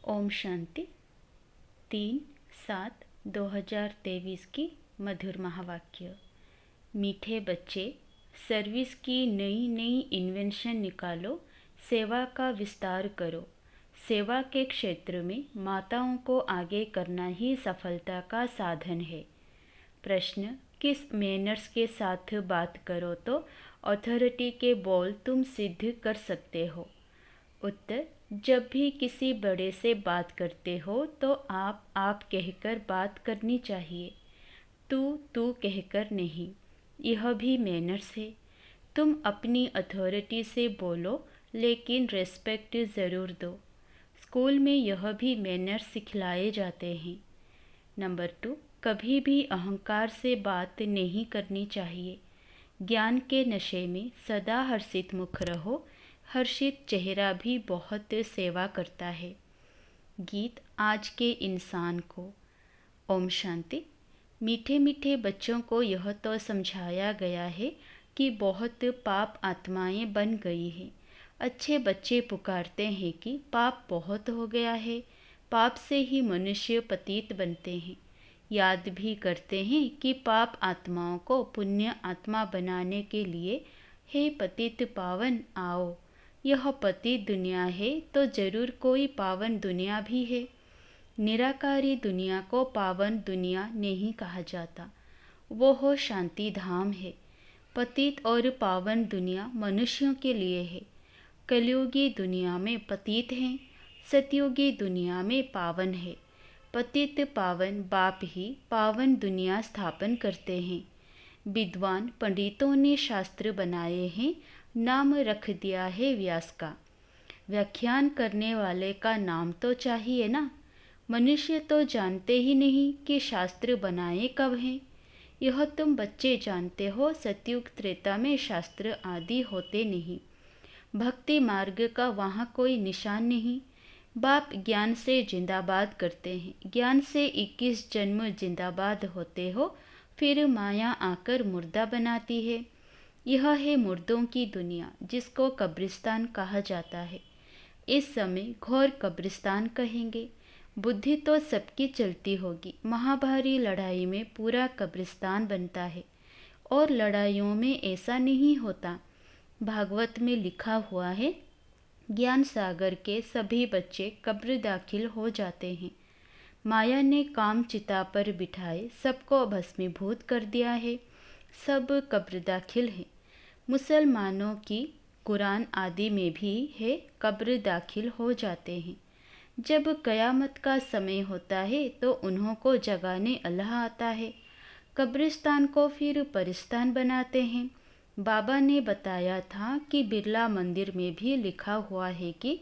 ओम शांति 3/7/2023 की मधुर महावाक्य। मीठे बच्चे, सर्विस की नई नई इन्वेंशन निकालो, सेवा का विस्तार करो। सेवा के क्षेत्र में माताओं को आगे करना ही सफलता का साधन है। प्रश्न, किस मैनर्स के साथ बात करो तो अथॉरिटी के बोल तुम सिद्ध कर सकते हो? उत्तर, जब भी किसी बड़े से बात करते हो तो आप कहकर बात करनी चाहिए, तू कहकर नहीं। यह भी मैनर्स है। तुम अपनी अथॉरिटी से बोलो, लेकिन रेस्पेक्ट ज़रूर दो। स्कूल में यह भी मैनर्स सिखलाए जाते हैं। नंबर 2, कभी भी अहंकार से बात नहीं करनी चाहिए। ज्ञान के नशे में सदा हर्षित मुख रहो। हर्षित चेहरा भी बहुत सेवा करता है। गीत आज के इंसान को। ओम शांति। मीठे मीठे बच्चों को यह तो समझाया गया है कि बहुत पाप आत्माएं बन गई हैं। अच्छे बच्चे पुकारते हैं कि पाप बहुत हो गया है, पाप से ही मनुष्य पतित बनते हैं। याद भी करते हैं कि पाप आत्माओं को पुण्य आत्मा बनाने के लिए हे पतित पावन आओ। यह पतित दुनिया है तो जरूर कोई पावन दुनिया भी है। निराकारी दुनिया को पावन दुनिया नहीं कहा जाता, वो हो शांति धाम है। पतित और पावन दुनिया मनुष्यों के लिए है। कलयुगी दुनिया में पतित हैं, सतयुगी दुनिया में पावन है। पतित पावन बाप ही पावन दुनिया स्थापन करते हैं। विद्वान पंडितों ने शास्त्र बनाए हैं, नाम रख दिया है व्यास का। व्याख्यान करने वाले का नाम तो चाहिए ना। मनुष्य तो जानते ही नहीं कि शास्त्र बनाए कब हैं। यह तुम बच्चे जानते हो, सतयुग त्रेता में शास्त्र आदि होते नहीं। भक्ति मार्ग का वहाँ कोई निशान नहीं। बाप ज्ञान से जिंदाबाद करते हैं। ज्ञान से 21 जन्म जिंदाबाद होते हो, फिर माया आकर मुर्दा बनाती है। यह है मुर्दों की दुनिया, जिसको कब्रिस्तान कहा जाता है। इस समय घोर कब्रिस्तान कहेंगे। बुद्धि तो सबकी चलती होगी। महाभारी लड़ाई में पूरा कब्रिस्तान बनता है, और लड़ाइयों में ऐसा नहीं होता। भागवत में लिखा हुआ है, ज्ञान सागर के सभी बच्चे कब्र दाखिल हो जाते हैं। माया ने काम चिता पर बिठाए सबको भस्मीभूत कर दिया है। सब कब्र दाखिल हैं। मुसलमानों की कुरान आदि में भी है, कब्र दाखिल हो जाते हैं। जब कयामत का समय होता है तो उन्हों को जगाने अल्लाह आता है। कब्रिस्तान को फिर परिस्तान बनाते हैं। बाबा ने बताया था कि बिरला मंदिर में भी लिखा हुआ है कि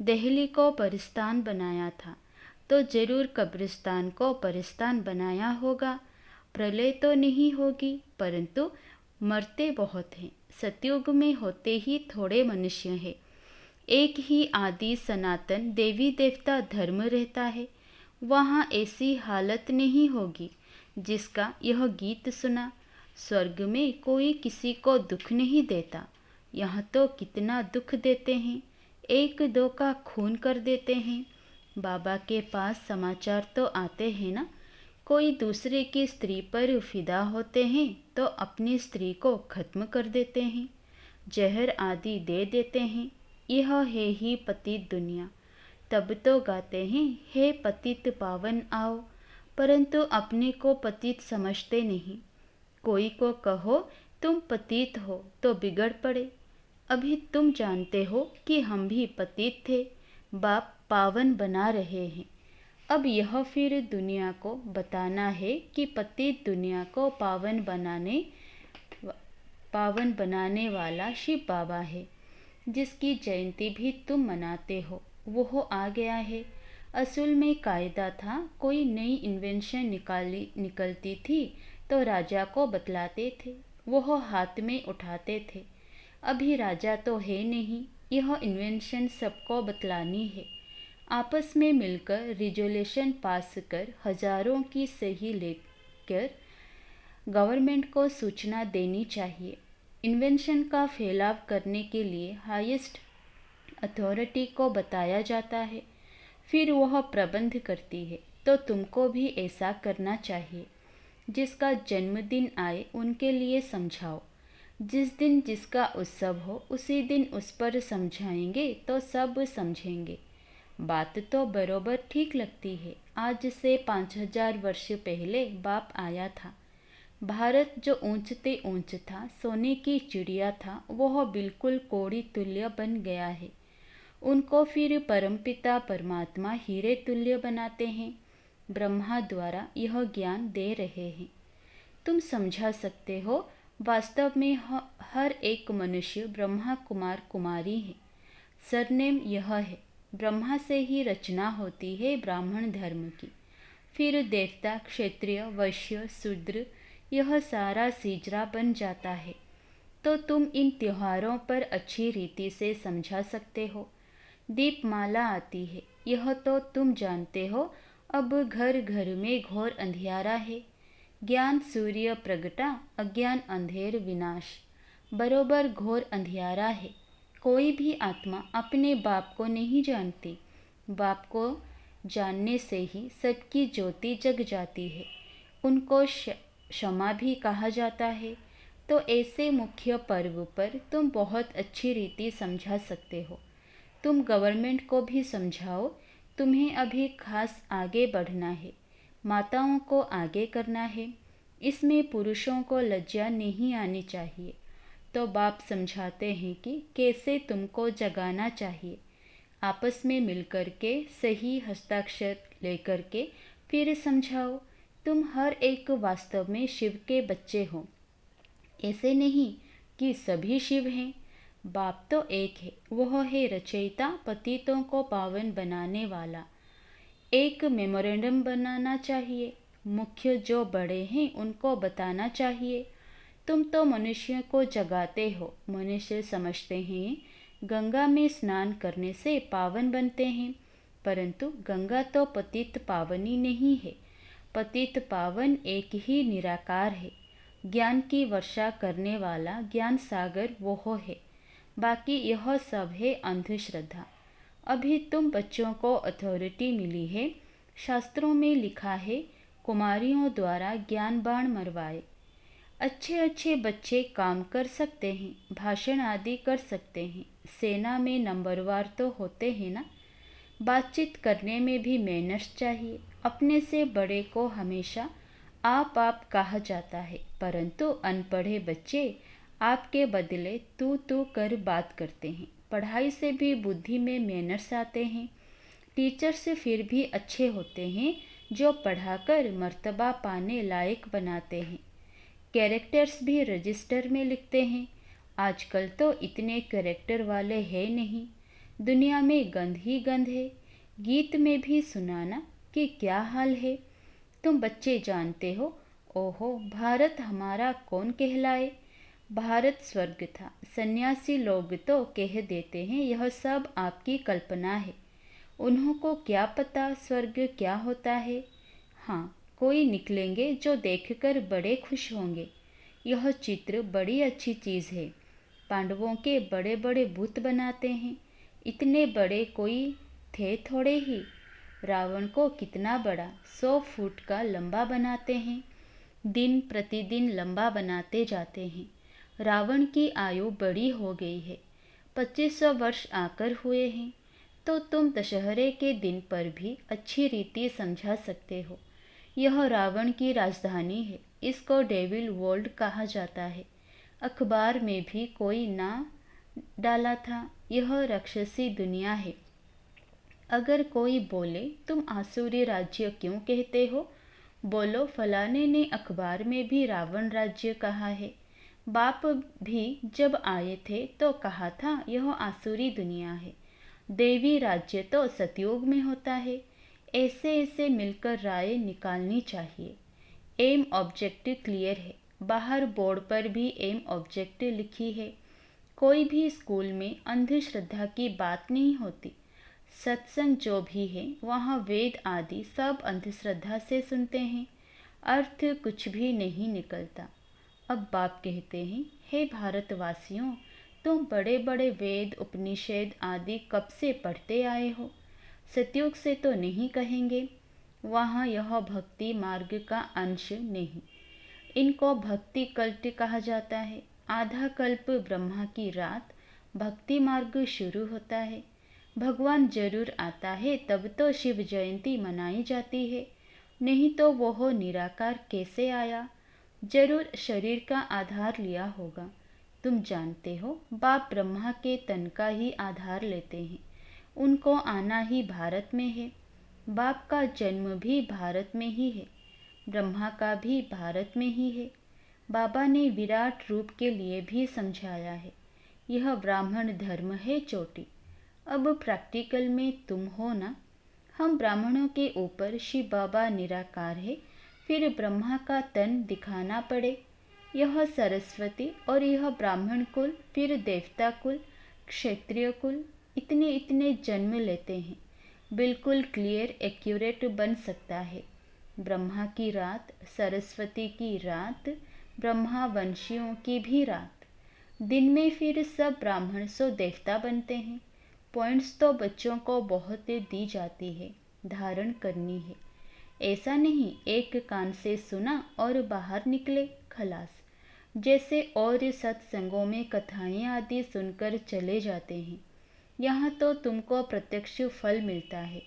दिल्ली को परिस्तान बनाया था, तो जरूर कब्रिस्तान को परिस्तान बनाया होगा। प्रलय तो नहीं होगी, परंतु मरते बहुत हैं। सतयुग में होते ही थोड़े मनुष्य हैं। एक ही आदि सनातन देवी देवता धर्म रहता है। वहाँ ऐसी हालत नहीं होगी जिसका यह गीत सुना। स्वर्ग में कोई किसी को दुख नहीं देता। यहाँ तो कितना दुख देते हैं, एक दो का खून कर देते हैं। बाबा के पास समाचार तो आते हैं ना। कोई दूसरे की स्त्री पर फिदा होते हैं तो अपनी स्त्री को खत्म कर देते हैं, जहर आदि दे देते हैं। यह है ही पतित दुनिया। तब तो गाते हैं, हे पतित पावन आओ, परंतु अपने को पतित समझते नहीं। कोई को कहो तुम पतित हो तो बिगड़ पड़े। अभी तुम जानते हो कि हम भी पतित थे, बाप पावन बना रहे हैं। अब यह फिर दुनिया को बताना है कि पतित दुनिया को पावन बनाने वाला शिव बाबा है, जिसकी जयंती भी तुम मनाते हो। वो आ गया है। असल में कायदा था, कोई नई इन्वेंशन निकलती थी तो राजा को बतलाते थे, वो हाथ में उठाते थे। अभी राजा तो है नहीं, यह इन्वेंशन सबको बतलानी है। आपस में मिलकर रिजोल्यूशन पास कर हजारों की सही लेकर गवर्नमेंट को सूचना देनी चाहिए। इन्वेंशन का फैलाव करने के लिए हाईएस्ट अथॉरिटी को बताया जाता है। फिर वह प्रबंध करती है, तो तुमको भी ऐसा करना चाहिए। जिसका जन्मदिन आए उनके लिए समझाओ। जिस दिन जिसका उत्सव हो उसी दिन उस पर समझाएंगे तो सब समझेंगे। बात तो बरोबर ठीक लगती है। आज से 5000 वर्ष पहले बाप आया था। भारत जो ऊंचते ऊंच था, सोने की चिड़िया था, वह बिल्कुल कोड़ी तुल्य बन गया है। उनको फिर परमपिता परमात्मा हीरे तुल्य बनाते हैं। ब्रह्मा द्वारा यह ज्ञान दे रहे हैं। तुम समझा सकते हो, वास्तव में हर एक मनुष्य ब्रह्मा कुमार कुमारी है। सरनेम यह है। ब्रह्मा से ही रचना होती है ब्राह्मण धर्म की। फिर देवता, क्षत्रिय, वैश्य, शूद्र, यह सारा सिजरा बन जाता है। तो तुम इन त्योहारों पर अच्छी रीति से समझा सकते हो। दीपमाला आती है, यह तो तुम जानते हो। अब घर घर में घोर अंधियारा है। ज्ञान सूर्य प्रगटा, अज्ञान अंधेर विनाश। बरोबर घोर अंधियारा है। कोई भी आत्मा अपने बाप को नहीं जानती। बाप को जानने से ही सबकी ज्योति जग जाती है। उनको क्षमा भी कहा जाता है। तो ऐसे मुख्य पर्व पर तुम बहुत अच्छी रीति समझा सकते हो। तुम गवर्नमेंट को भी समझाओ। तुम्हें अभी खास आगे बढ़ना है। माताओं को आगे करना है। इसमें पुरुषों को लज्जा नहीं आनी चाहिए। तो बाप समझाते हैं कि कैसे तुमको जगाना चाहिए। आपस में मिलकर के सही हस्ताक्षर लेकर के फिर समझाओ। तुम हर एक वास्तव में शिव के बच्चे हो। ऐसे नहीं कि सभी शिव हैं। बाप तो एक है, वह है रचयिता, पतितों को पावन बनाने वाला। एक मेमोरेंडम बनाना चाहिए। मुख्य जो बड़े हैं उनको बताना चाहिए। तुम तो मनुष्य को जगाते हो। मनुष्य समझते हैं गंगा में स्नान करने से पावन बनते हैं, परंतु गंगा तो पतित पावनी नहीं है। पतित पावन एक ही निराकार है। ज्ञान की वर्षा करने वाला ज्ञान सागर वो है। बाकी यह सब है अंधश्रद्धा। अभी तुम बच्चों को अथॉरिटी मिली है। शास्त्रों में लिखा है, कुमारियों द्वारा ज्ञान बाण मरवाए। अच्छे अच्छे बच्चे काम कर सकते हैं, भाषण आदि कर सकते हैं। सेना में नंबरवार तो होते हैं ना। बातचीत करने में भी मैनर्स चाहिए। अपने से बड़े को हमेशा आप कहा जाता है, परंतु अनपढ़े बच्चे आपके बदले तू कर बात करते हैं। पढ़ाई से भी बुद्धि में मैनर्स आते हैं। टीचर्स फिर भी अच्छे होते हैं जो पढ़ाकर मर्तबा पाने लायक बनाते हैं। कैरेक्टर्स भी रजिस्टर में लिखते हैं। आजकल तो इतने कैरेक्टर वाले हैं नहीं। दुनिया में गंध ही गंध है। गीत में भी सुनाना कि क्या हाल है। तुम बच्चे जानते हो, ओहो भारत हमारा कौन कहलाए। भारत स्वर्ग था। सन्यासी लोग तो कह देते हैं यह सब आपकी कल्पना है। उन्हों को क्या पता स्वर्ग क्या होता है। हाँ, कोई निकलेंगे जो देखकर बड़े खुश होंगे। यह चित्र बड़ी अच्छी चीज़ है। पांडवों के बड़े बड़े बुत बनाते हैं। इतने बड़े कोई थे थोड़े ही। रावण को कितना बड़ा 100 फुट का लंबा बनाते हैं। दिन प्रतिदिन लंबा बनाते जाते हैं। रावण की आयु बड़ी हो गई है। 2500 वर्ष आकर हुए हैं। तो तुम दशहरे के दिन पर भी अच्छी रीति समझा सकते हो। यह रावण की राजधानी है। इसको डेविल वर्ल्ड कहा जाता है। अखबार में भी कोई ना डाला था, यह राक्षसी दुनिया है। अगर कोई बोले तुम आसुरी राज्य क्यों कहते हो, बोलो फलाने ने अखबार में भी रावण राज्य कहा है। बाप भी जब आए थे तो कहा था यह आसुरी दुनिया है। देवी राज्य तो सतयुग में होता है। ऐसे ऐसे मिलकर राय निकालनी चाहिए। एम ऑब्जेक्टिव क्लियर है। बाहर बोर्ड पर भी एम ऑब्जेक्टिव लिखी है। कोई भी स्कूल में अंधश्रद्धा की बात नहीं होती। सत्संग जो भी है वहाँ वेद आदि सब अंधश्रद्धा से सुनते हैं। अर्थ कुछ भी नहीं निकलता। अब बाप कहते हैं, हे भारतवासियों, तुम बड़े बड़े वेद उपनिषद आदि कब से पढ़ते आए हो। सतयुग से तो नहीं कहेंगे, वहाँ यह भक्ति मार्ग का अंश नहीं। इनको भक्ति कल्प कहा जाता है। आधा कल्प ब्रह्मा की रात भक्ति मार्ग शुरू होता है। भगवान जरूर आता है तब तो शिव जयंती मनाई जाती है, नहीं तो वह निराकार कैसे आया? जरूर शरीर का आधार लिया होगा। तुम जानते हो, बाप ब्रह्मा के तन का ही आधार लेते हैं। उनको आना ही भारत में है। बाप का जन्म भी भारत में ही है, ब्रह्मा का भी भारत में ही है। बाबा ने विराट रूप के लिए भी समझाया है, यह ब्राह्मण धर्म है चोटी। अब प्रैक्टिकल में तुम हो ना। हम ब्राह्मणों के ऊपर शिव बाबा निराकार है, फिर ब्रह्मा का तन दिखाना पड़े। यह सरस्वती और यह ब्राह्मण कुल, फिर देवता कुल, क्षत्रिय कुल, इतने इतने जन्म लेते हैं। बिल्कुल क्लियर एक्यूरेट बन सकता है। ब्रह्मा की रात, सरस्वती की रात, ब्रह्मा वंशियों की भी रात। दिन में फिर सब ब्राह्मण सो देवता बनते हैं। पॉइंट्स तो बच्चों को बहुत दी जाती है, धारण करनी है। ऐसा नहीं एक कान से सुना और बाहर निकले खलास, जैसे और सत्संगों में कथाएं आदि सुनकर चले जाते हैं। यहाँ तो तुमको प्रत्यक्ष फल मिलता है।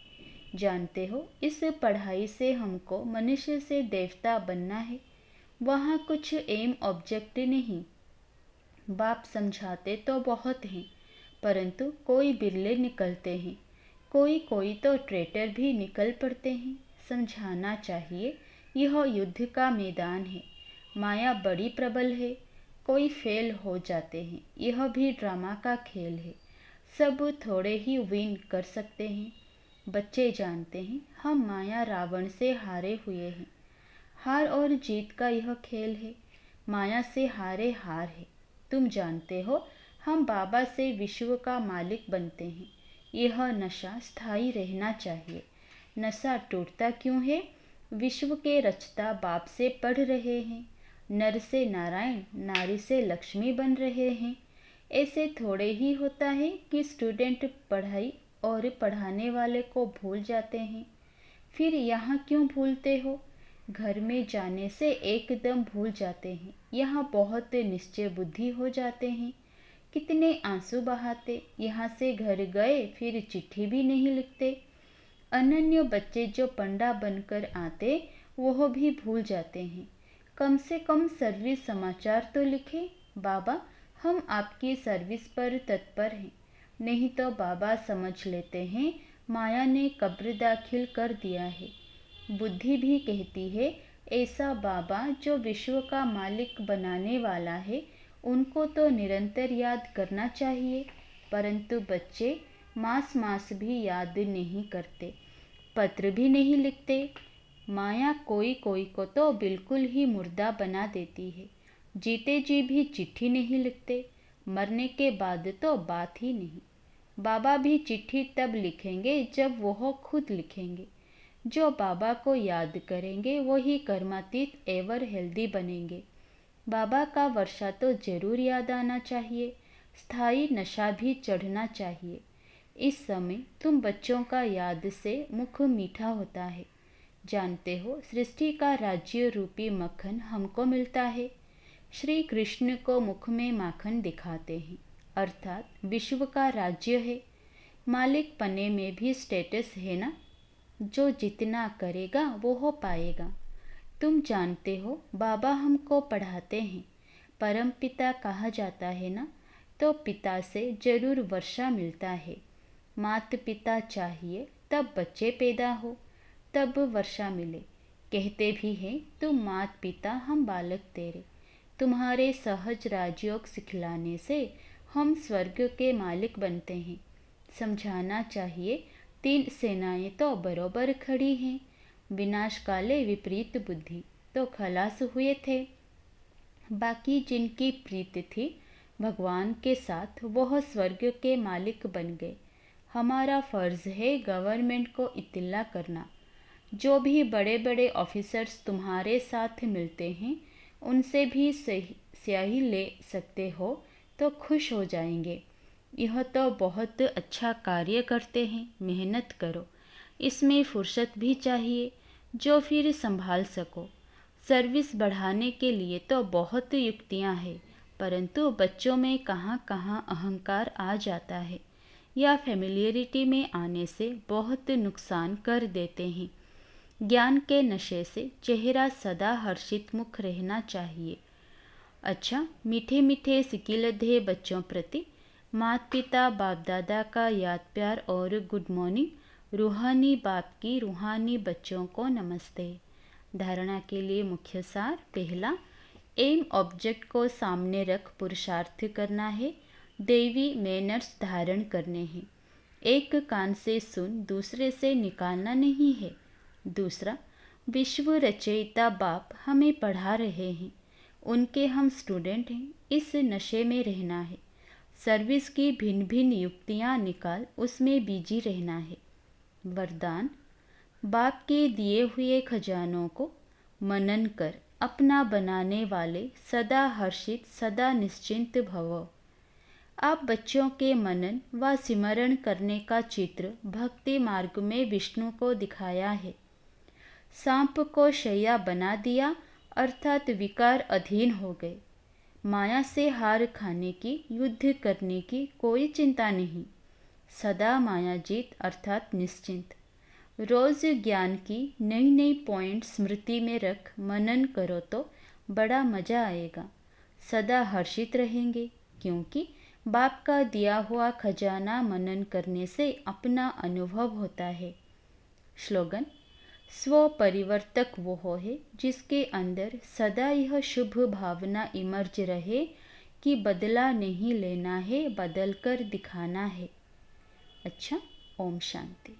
जानते हो, इस पढ़ाई से हमको मनुष्य से देवता बनना है। वहाँ कुछ एम ऑब्जेक्ट नहीं। बाप समझाते तो बहुत हैं, परंतु कोई बिरले निकलते हैं, कोई कोई तो ट्रेटर भी निकल पड़ते हैं। समझाना चाहिए, यह युद्ध का मैदान है। माया बड़ी प्रबल है, कोई फेल हो जाते हैं। यह भी ड्रामा का खेल है, सब थोड़े ही विन कर सकते हैं। बच्चे जानते हैं, हम माया रावण से हारे हुए हैं। हार और जीत का यह खेल है, माया से हारे हार है। तुम जानते हो, हम बाबा से विश्व का मालिक बनते हैं। यह नशा स्थायी रहना चाहिए। नशा टूटता क्यों है? विश्व के रचता बाप से पढ़ रहे हैं, नर से नारायण, नारी से लक्ष्मी बन रहे हैं। ऐसे थोड़े ही होता है कि स्टूडेंट पढ़ाई और पढ़ाने वाले को भूल जाते हैं। फिर यहाँ क्यों भूलते हो? घर में जाने से एकदम भूल जाते हैं। यहाँ बहुत निश्चय बुद्धि हो जाते हैं। कितने आंसू बहाते, यहाँ से घर गए फिर चिट्ठी भी नहीं लिखते। अनन्य बच्चे जो पंडा बनकर आते, वह भी भूल जाते हैं। कम से कम सर्विस समाचार तो लिखे, बाबा हम आपकी सर्विस पर तत्पर हैं। नहीं तो बाबा समझ लेते हैं माया ने कब्र दाखिल कर दिया है। बुद्धि भी कहती है, ऐसा बाबा जो विश्व का मालिक बनाने वाला है, उनको तो निरंतर याद करना चाहिए। परंतु बच्चे मास मास भी याद नहीं करते, पत्र भी नहीं लिखते। माया कोई कोई को तो बिल्कुल ही मुर्दा बना देती है। जीते जी भी चिट्ठी नहीं लिखते, मरने के बाद तो बात ही नहीं। बाबा भी चिट्ठी तब लिखेंगे जब वह खुद लिखेंगे। जो बाबा को याद करेंगे वही कर्मातीत एवर हेल्दी बनेंगे। बाबा का वर्षा तो जरूर याद आना चाहिए, स्थायी नशा भी चढ़ना चाहिए। इस समय तुम बच्चों का याद से मुख मीठा होता है। जानते हो, सृष्टि का राज्य रूपी मक्खन हमको मिलता है। श्री कृष्ण को मुख में माखन दिखाते हैं, अर्थात विश्व का राज्य है। मालिक पने में भी स्टेटस है ना, जो जितना करेगा वो हो पाएगा। तुम जानते हो, बाबा हमको पढ़ाते हैं, परम पिता कहा जाता है ना, तो पिता से जरूर वर्षा मिलता है। मात पिता चाहिए तब बच्चे पैदा हो, तब वर्षा मिले। कहते भी हैं, तुम मात पिता हम बालक तेरे। तुम्हारे सहज राजयोग सिखलाने से हम स्वर्ग के मालिक बनते हैं। समझाना चाहिए, 3 सेनाएं तो बरोबर खड़ी हैं। विनाश काले विपरीत बुद्धि तो खलास हुए थे। बाकी जिनकी प्रीत थी भगवान के साथ, वह स्वर्ग के मालिक बन गए। हमारा फर्ज है गवर्नमेंट को इत्तला करना। जो भी बड़े बड़े ऑफिसर्स तुम्हारे साथ मिलते हैं, उनसे भी स्याही ले सकते हो तो खुश हो जाएंगे। यह तो बहुत अच्छा कार्य करते हैं, मेहनत करो। इसमें फुर्सत भी चाहिए जो फिर संभाल सको। सर्विस बढ़ाने के लिए तो बहुत युक्तियां हैं, परंतु बच्चों में कहाँ कहाँ अहंकार आ जाता है या फेमिलियरिटी में आने से बहुत नुकसान कर देते हैं। ज्ञान के नशे से चेहरा सदा हर्षित मुख रहना चाहिए। अच्छा, मीठे मीठे सिकिलधे बच्चों प्रति माता पिता बाप दादा का याद प्यार और गुड मॉर्निंग। रूहानी बाप की रूहानी बच्चों को नमस्ते। धारणा के लिए मुख्य सार। पहला, एम ऑब्जेक्ट को सामने रख पुरुषार्थ करना है, दैवी मैनर्स धारण करने हैं। एक कान से सुन दूसरे से निकालना नहीं है। दूसरा, विश्व रचयिता बाप हमें पढ़ा रहे हैं, उनके हम स्टूडेंट हैं, इस नशे में रहना है। सर्विस की भिन्न भिन्न युक्तियाँ निकाल उसमें बिजी रहना है। वरदान, बाप के दिए हुए खजानों को मनन कर अपना बनाने वाले सदा हर्षित सदा निश्चिंत भव। आप बच्चों के मनन व सिमरण करने का चित्र भक्ति मार्ग में विष्णु को दिखाया है। सांप को शैया बना दिया अर्थात विकार अधीन हो गए। माया से हार खाने की, युद्ध करने की कोई चिंता नहीं। सदा माया जीत अर्थात निश्चिंत। रोज ज्ञान की नई नई पॉइंट स्मृति में रख मनन करो तो बड़ा मजा आएगा। सदा हर्षित रहेंगे क्योंकि बाप का दिया हुआ खजाना मनन करने से अपना अनुभव होता है। स्लोगन, स्व परिवर्तक वो है जिसके अंदर सदा यह शुभ भावना इमर्ज रहे कि बदला नहीं लेना है, बदल कर दिखाना है। अच्छा, ओम शांति।